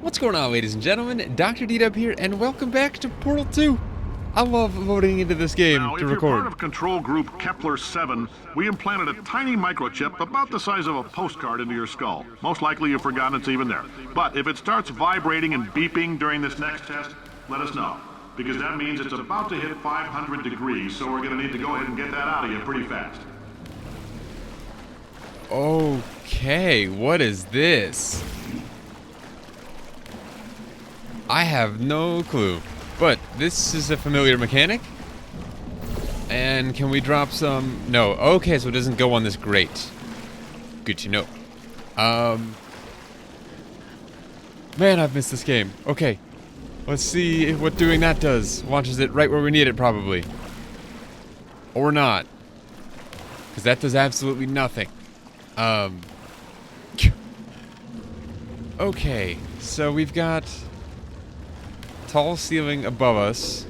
What's going on, ladies and gentlemen? DoctorDDub here, and welcome back to Portal 2. I love voting into this game Now, to if record. you're part of control group Kepler-7, we implanted a tiny microchip about the size of a postcard into your skull. Most likely you've forgotten it's even there. But if it starts vibrating and beeping during this next test, let us know. Because that means it's about to hit 500 degrees, so we're going to need to go ahead and get that out of you pretty fast. Okay, what is this? I have no clue, but this is a familiar mechanic. And can we drop some? No. Okay, so it doesn't go on this grate. Good to know. Man, I've missed this game. Okay, let's see what doing that does. Launches it right where we need it, probably. Or not. Because that does absolutely nothing. Okay, so we've got tall ceiling above us.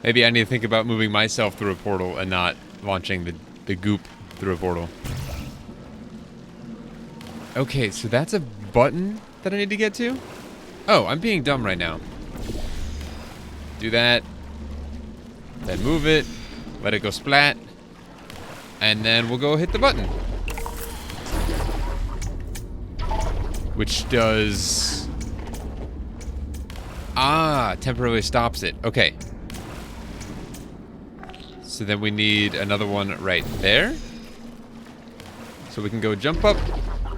Maybe I need to think about moving myself through a portal and not launching the goop through a portal. Okay, so that's a button that I need to get to? Oh, I'm being dumb right now. Do that. Then move it. Let it go splat. And then we'll go hit the button. Which does... temporarily stops it. Okay. So then we need another one right there. So we can go jump up,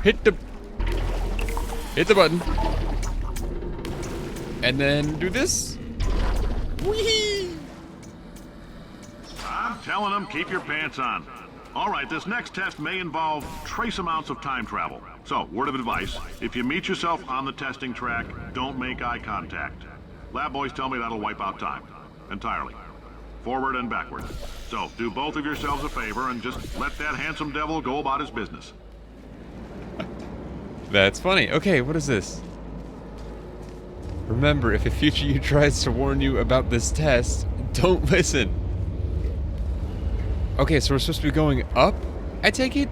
hit the button, and then do this. Whee! I'm telling them, keep your pants on. All right, this next test may involve trace amounts of time travel. So, word of advice, if you meet yourself on the testing track, don't make eye contact. Lab boys tell me that'll wipe out time. Entirely. Forward and backward. So, do both of yourselves a favor and just let that handsome devil go about his business. That's funny. Okay, what is this? Remember, if a future you tries to warn you about this test, don't listen. Okay, so we're supposed to be going up, I take it?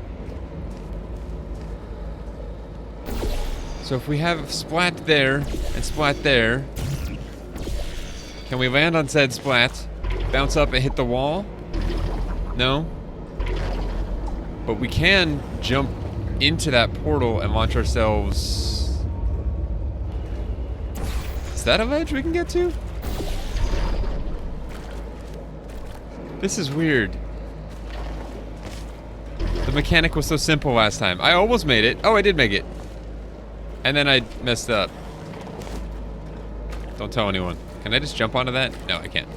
So if we have splat there and splat there, can we land on said splat, bounce up and hit the wall? No? But we can jump into that portal and launch ourselves... Is that a ledge we can get to? This is weird. The mechanic was so simple last time. I almost made it. Oh, I did make it. And then I messed up. Don't tell anyone. Can I just jump onto that? No, I can't.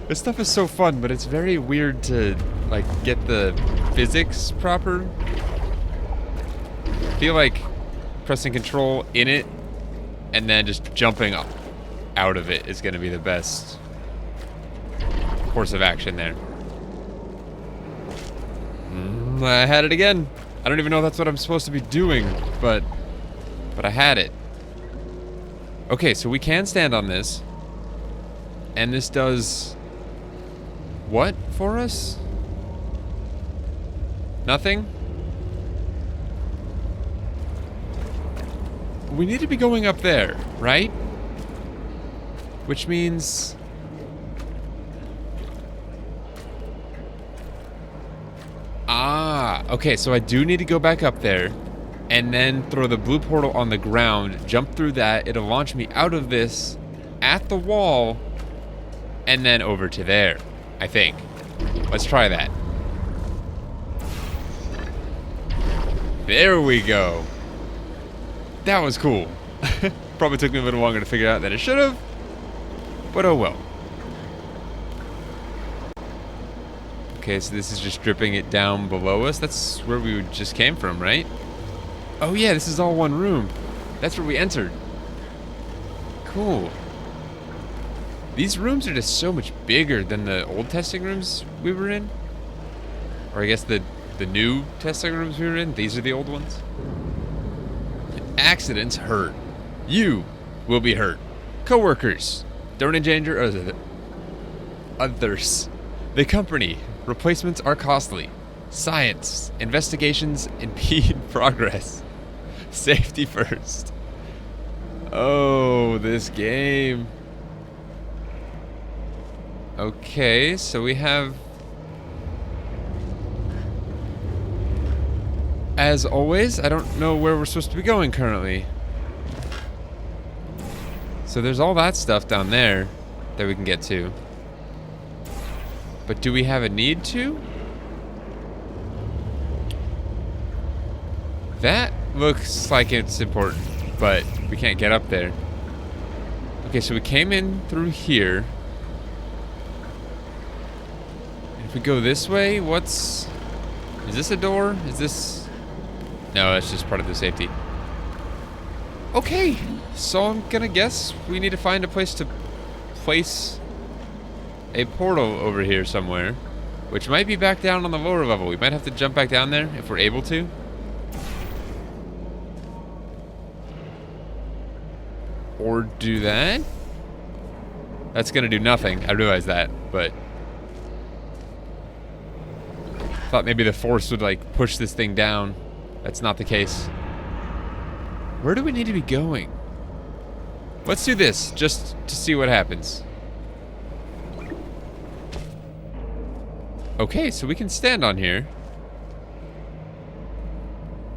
This stuff is so fun, but it's very weird to, like, get the physics proper. I feel like pressing control in it and then just jumping up out of it is going to be the best course of action there. I had it again. I don't even know if that's what I'm supposed to be doing, but I had it. Okay, so we can stand on this. And this does what for us? Nothing? We need to be going up there, right? Which means... okay, so I do need to go back up there and then throw the blue portal on the ground, jump through that, it'll launch me out of this at the wall and then over to there, I think. Let's try that. There we go. That was cool. Probably took me a little longer to figure out than it should have, but oh well. Okay, so this is just dripping it down below us. That's where we just came from, right? Oh yeah, this is all one room. That's where we entered. Cool. These rooms are just so much bigger than the old testing rooms we were in. Or I guess the new testing rooms we were in. These are the old ones. Accidents hurt. You will be hurt. Coworkers, don't endanger others. The company Replacements are costly. Science. Investigations impede progress. Safety first. Oh, this game. Okay, so we have... As always, I don't know where we're supposed to be going currently. So there's all that stuff down there that we can get to. But do we have a need to? That looks like it's important, but we can't get up there. Okay, so we came in through here. If we go this way, what's... Is this a door? Is this... No, that's just part of the safety. Okay, so I'm gonna guess we need to find a place to place a portal over here somewhere, which might be back down on the lower level. We might have to jump back down there if we're able to. Or do that. That's gonna do nothing. I realize that, but thought maybe the force would like push this thing down. That's not the case. Where do we need to be going? Let's do this just to see what happens. Okay, so we can stand on here.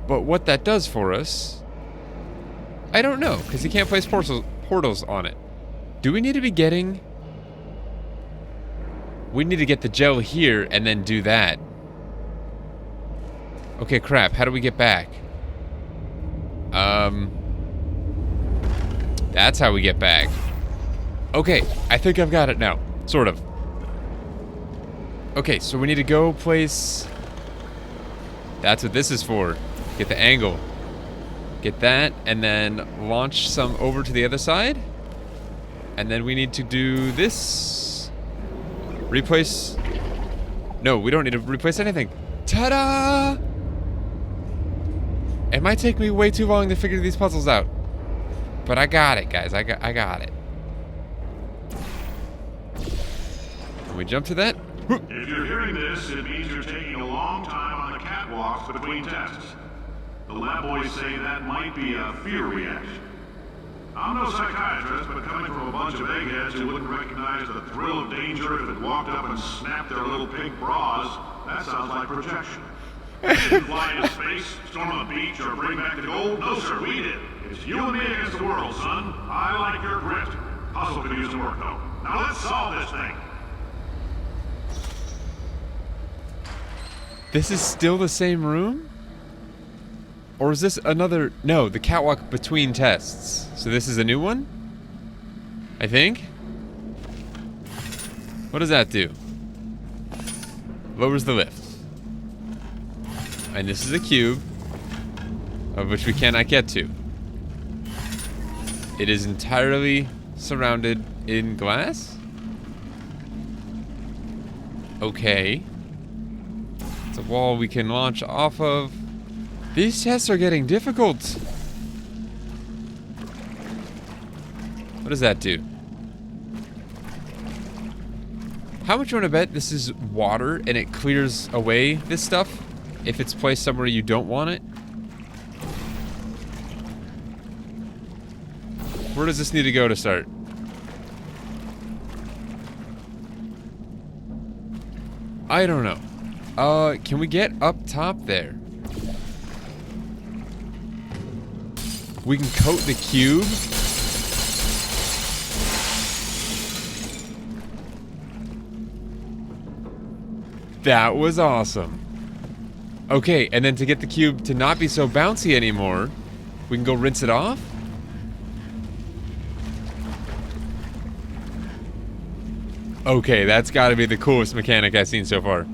But what that does for us, I don't know, because you can't place portals on it. Do we need to be getting... We need to get the gel here and then do that. Okay, crap. How do we get back? That's how we get back. Okay, I think I've got it now. Sort of. Okay, so we need to go place... That's what this is for. Get the angle. Get that, and then launch some over to the other side. And then we need to do this. Replace... No, we don't need to replace anything. Ta-da! It might take me way too long to figure these puzzles out. But I got it, guys. I got it. Can we jump to that? If you're hearing this, it means you're taking a long time on the catwalks between tests. The lab boys say that might be a fear reaction. I'm no psychiatrist, but coming from a bunch of eggheads who wouldn't recognize the thrill of danger if it walked up and snapped their little pink bras, that sounds like projection. We didn't fly into space, storm a beach, or bring back the gold. No, sir, we did. It's you and me against the world, son. I like your grit. Puzzle could use some work, though. Now let's solve this thing. This is still the same room? Or is this another... No, the catwalk between tests. So this is a new one? I think? What does that do? Lowers the lift. And this is a cube, of which we cannot get to. It is entirely surrounded in glass? Okay. It's a wall we can launch off of. These tests are getting difficult. What does that do? How much you want to bet this is water and it clears away this stuff if it's placed somewhere you don't want it? Where does this need to go to start? I don't know. Can we get up top there? We can coat the cube. That was awesome. Okay, and then to get the cube to not be so bouncy anymore, we can go rinse it off? Okay, that's gotta be the coolest mechanic I've seen so far.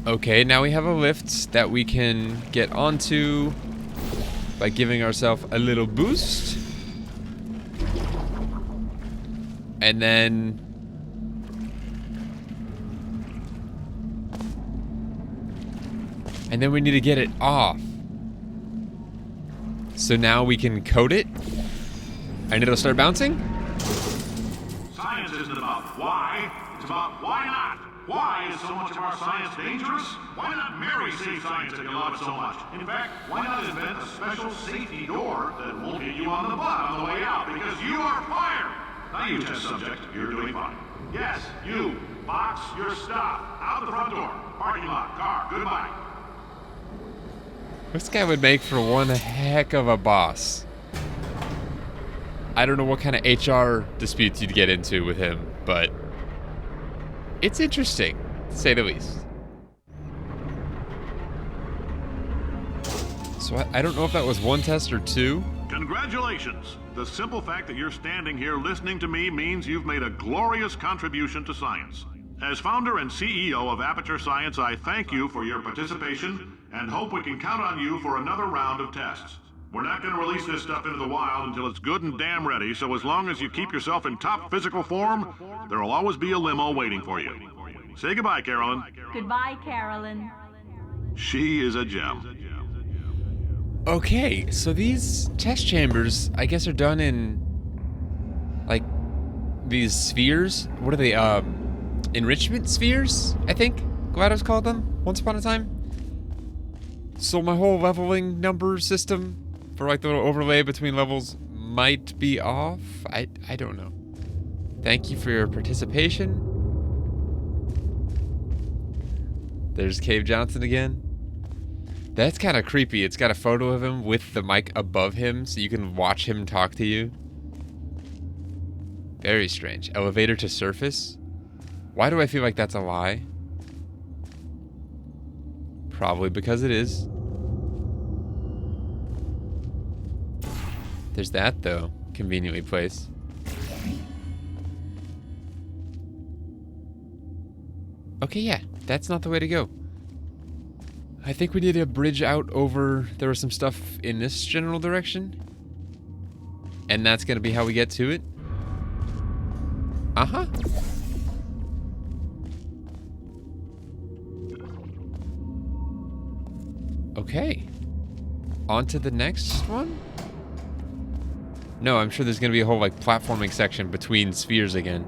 Okay, now we have a lift that we can get onto by giving ourselves a little boost. And then... we need to get it off. So now we can coat it, and it'll start bouncing? Science isn't about why. It's about why not. Why is so much of our science dangerous? Why not marry safe science if you love it so much? In fact, why not invent a special safety door that won't hit you on the butt on the way out because you are fired? Now you test subject, you're doing fine. Yes, you. Box your stuff. Out the front door. Parking lot. Car. Goodbye. This guy would make for one heck of a boss. I don't know what kind of HR disputes you'd get into with him, but it's interesting, to say the least. So I don't know if that was one test or two. Congratulations. The simple fact that you're standing here listening to me means you've made a glorious contribution to science. As founder and CEO of Aperture Science, I thank you for your participation and hope we can count on you for another round of tests. We're not going to release this stuff into the wild until it's good and damn ready, so as long as you keep yourself in top physical form, there will always be a limo waiting for you. Say goodbye, Carolyn. Goodbye, Carolyn. She is a gem. Okay, so these test chambers, I guess, are done in, like, these spheres. What are they, enrichment spheres, I think GLaDOS called them once upon a time. So my whole leveling number system for, like, the little overlay between levels might be off. I don't know. Thank you for your participation. There's Cave Johnson again. That's kind of creepy. It's got a photo of him with the mic above him so you can watch him talk to you. Very strange. Elevator to surface? Why do I feel like that's a lie? Probably because it is. There's that, though. Conveniently placed. Okay, yeah. That's not the way to go. I think we need to bridge out over... There was some stuff in this general direction. And that's going to be how we get to it. Uh-huh. Okay. On to the next one? No, I'm sure there's going to be a whole, like, platforming section between spheres again.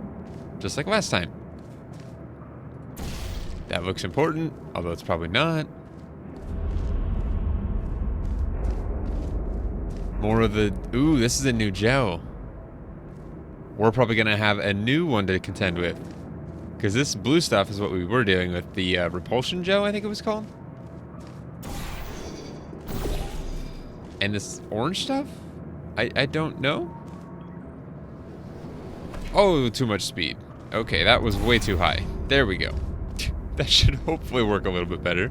Just like last time. That looks important, although it's probably not. More of the... Ooh, this is a new gel. We're probably going to have a new one to contend with. Because this blue stuff is what we were dealing with. The repulsion gel, I think it was called. And this orange stuff? I don't know. Oh, too much speed. Okay, that was way too high. There we go. That should hopefully work a little bit better.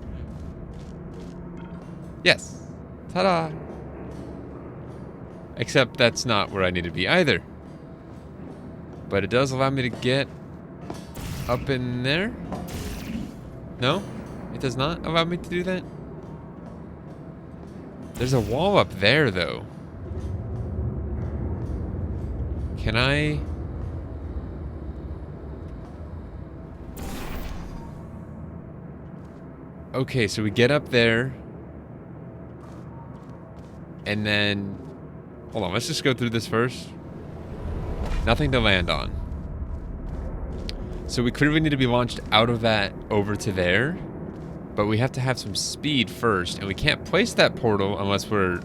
Yes. Ta-da. Except that's not where I need to be either. But it does allow me to get up in there. No? It does not allow me to do that? There's a wall up there, though. Can I... Okay, so we get up there. And then... Hold on, let's just go through this first. Nothing to land on. So we clearly need to be launched out of that over to there. But we have to have some speed first. And we can't place that portal unless we're...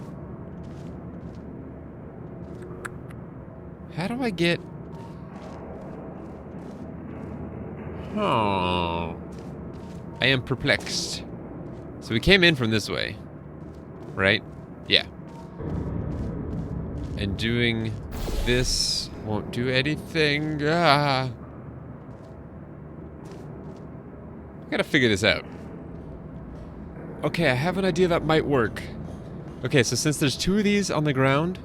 How do I get... Oh... I am perplexed. So we came in from this way. Right? Yeah. And doing this won't do anything. Ah. I gotta figure this out. Okay, I have an idea that might work. Okay, so since there's two of these on the ground,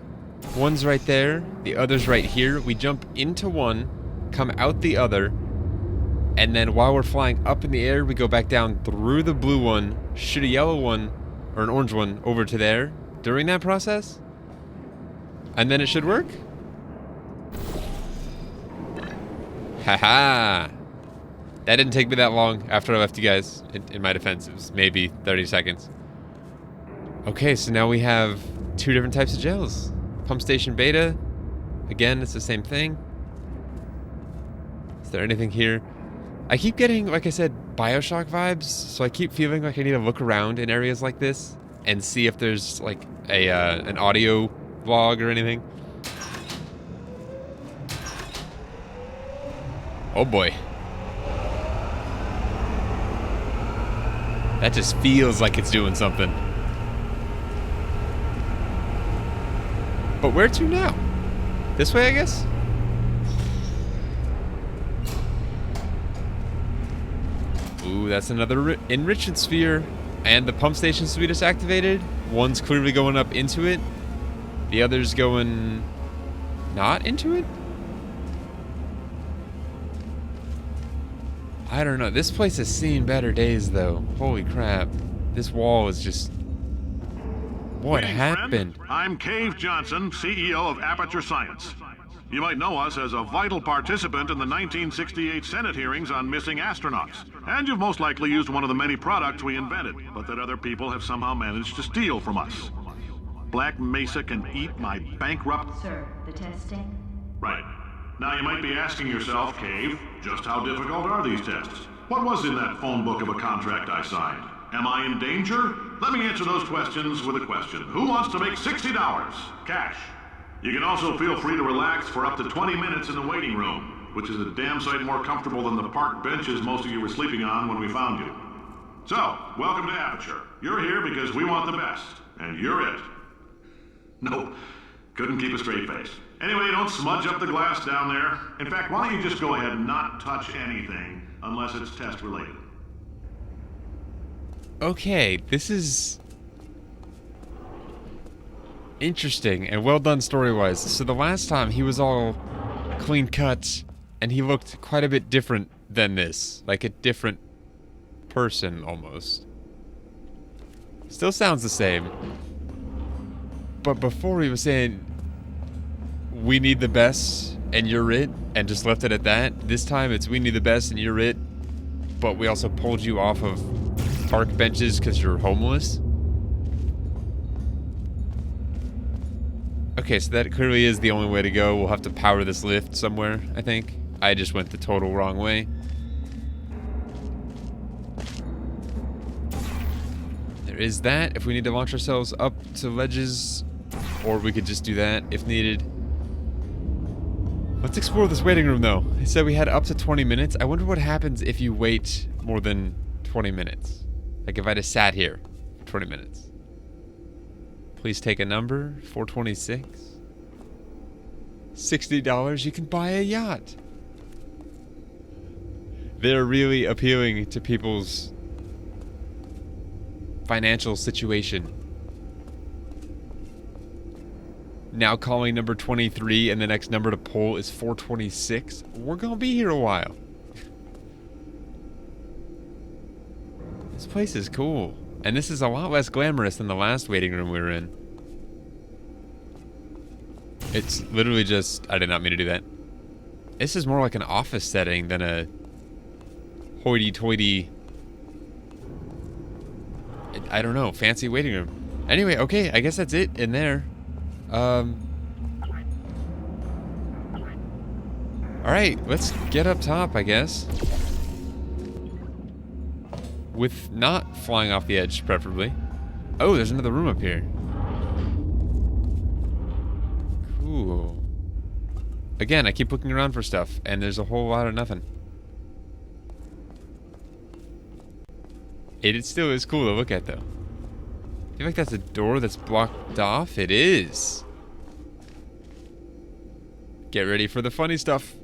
one's right there, the other's right here, we jump into one, come out the other, and then while we're flying up in the air, we go back down through the blue one, shoot a yellow one, or an orange one, over to there during that process. And then it should work. Haha. That didn't take me that long after I left you guys. In my defense, it was maybe 30 seconds. Okay, so now we have two different types of gels. Pump station beta. Again, it's the same thing. Is there anything here? I keep getting, like I said, Bioshock vibes, so I keep feeling like I need to look around in areas like this and see if there's like a an audio log or anything. Oh boy. That just feels like it's doing something. But where to now? This way, I guess? Ooh, that's another enrichment sphere. And the pump station suite is activated. One's clearly going up into it. The other's going not into it? I don't know. This place has seen better days, though. Holy crap. This wall is just... What happened? Friend. I'm Cave Johnson, CEO of Aperture Science. You might know us as a vital participant in the 1968 Senate hearings on missing astronauts. And you've most likely used one of the many products we invented, but that other people have somehow managed to steal from us. Black Mesa can eat my bankrupt... Sir, the testing? Right. Now you might be asking yourself, Cave, just how difficult are these tests? What was in that phone book of a contract I signed? Am I in danger? Let me answer those questions with a question. Who wants to make $60? Cash. You can also feel free to relax for up to 20 minutes in the waiting room, which is a damn sight more comfortable than the park benches most of you were sleeping on when we found you. So, welcome to Aperture. You're here because we want the best, and you're it. Nope, couldn't keep a straight face. Anyway, don't smudge up the glass down there. In fact, why don't you just go ahead and not touch anything unless it's test related. Okay, this is... interesting and well done story-wise. So the last time he was all clean cut and he looked quite a bit different than this. Like a different person almost. Still sounds the same. But before he was saying we need the best and you're it and just left it at that. This time it's we need the best and you're it. But we also pulled you off of park benches because you're homeless. Okay, so that clearly is the only way to go. We'll have to power this lift somewhere, I think. I just went the total wrong way. There is that, if we need to launch ourselves up to ledges, or we could just do that if needed. Let's explore this waiting room, though. It said we had up to 20 minutes. I wonder what happens if you wait more than 20 minutes. Like if I just sat here for 20 minutes. Please take a number, 426. $60, you can buy a yacht. They're really appealing to people's financial situation. Now calling number 23 and the next number to pull is 426. We're gonna be here a while. This place is cool. And this is a lot less glamorous than the last waiting room we were in. It's literally just... I did not mean to do that. This is more like an office setting than a hoity-toity... I don't know, fancy waiting room. Anyway, okay, I guess that's it in there. Alright, let's get up top, I guess. With not flying off the edge, preferably. Oh, there's another room up here. Cool. Again, I keep looking around for stuff, and there's a whole lot of nothing. It still is cool to look at, though. I feel like that's a door that's blocked off. It is. Get ready for the funny stuff.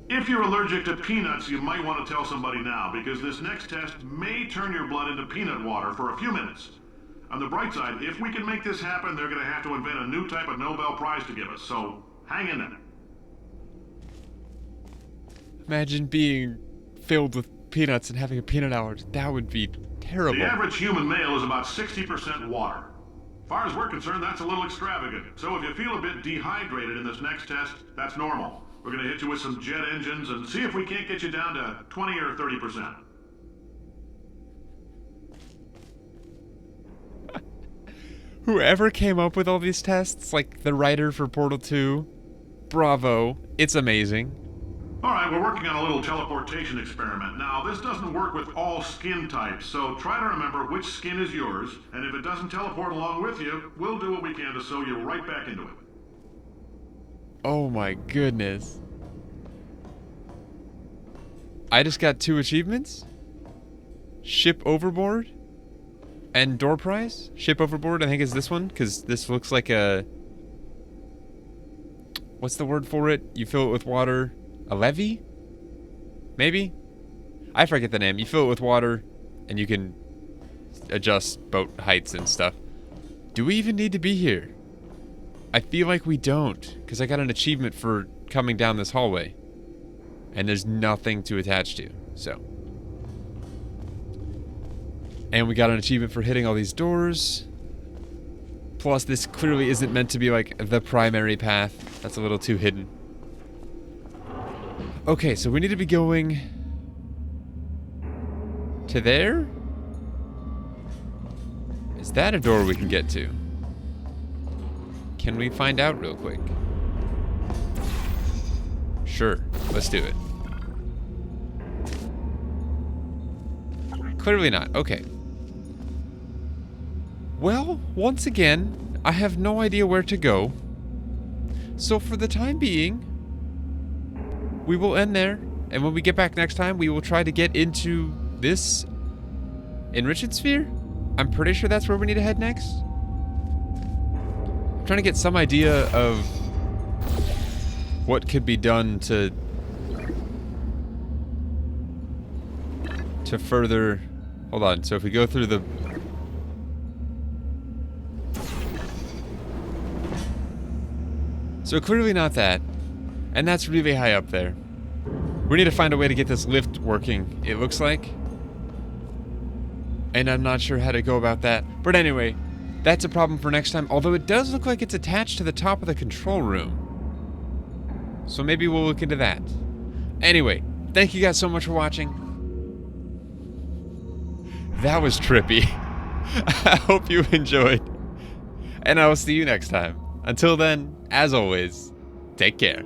If you're allergic to peanuts, you might want to tell somebody now, because this next test may turn your blood into peanut water for a few minutes. On the bright side, if we can make this happen, they're going to have to invent a new type of Nobel Prize to give us, so hang in there. Imagine being filled with peanuts and having a peanut allergy. That would be terrible. The average human male is about 60% water. As far as we're concerned, that's a little extravagant. So if you feel a bit dehydrated in this next test, that's normal. We're going to hit you with some jet engines and see if we can't get you down to 20 or 30%. Whoever came up with all these tests, like the writer for Portal 2, bravo. It's amazing. Alright, we're working on a little teleportation experiment. Now, this doesn't work with all skin types, so try to remember which skin is yours, and if it doesn't teleport along with you, we'll do what we can to sew you right back into it. Oh my goodness. I just got 2 achievements? Ship overboard? And door prize? Ship overboard, I think is this one, because this looks like a... What's the word for it? You fill it with water. A levee? Maybe? I forget the name. You fill it with water, and you can adjust boat heights and stuff. Do we even need to be here? I feel like we don't, because I got an achievement for coming down this hallway. And there's nothing to attach to, so. And we got an achievement for hitting all these doors. Plus, this clearly isn't meant to be like the primary path. That's a little too hidden. Okay, so we need to be going to there? Is that a door we can get to? Can we find out real quick? Sure, let's do it. Clearly not, okay. Well, once again, I have no idea where to go. So for the time being, we will end there. And when we get back next time, we will try to get into this enriched sphere. I'm pretty sure that's where we need to head next. I'm trying to get some idea of what could be done to further... Hold on, so if we go through the... So clearly not that. And that's really high up there. We need to find a way to get this lift working, it looks like. And I'm not sure how to go about that. But anyway, that's a problem for next time. Although it does look like it's attached to the top of the control room. So maybe we'll look into that. Anyway, thank you guys so much for watching. That was trippy. I hope you enjoyed. And I will see you next time. Until then, as always, take care.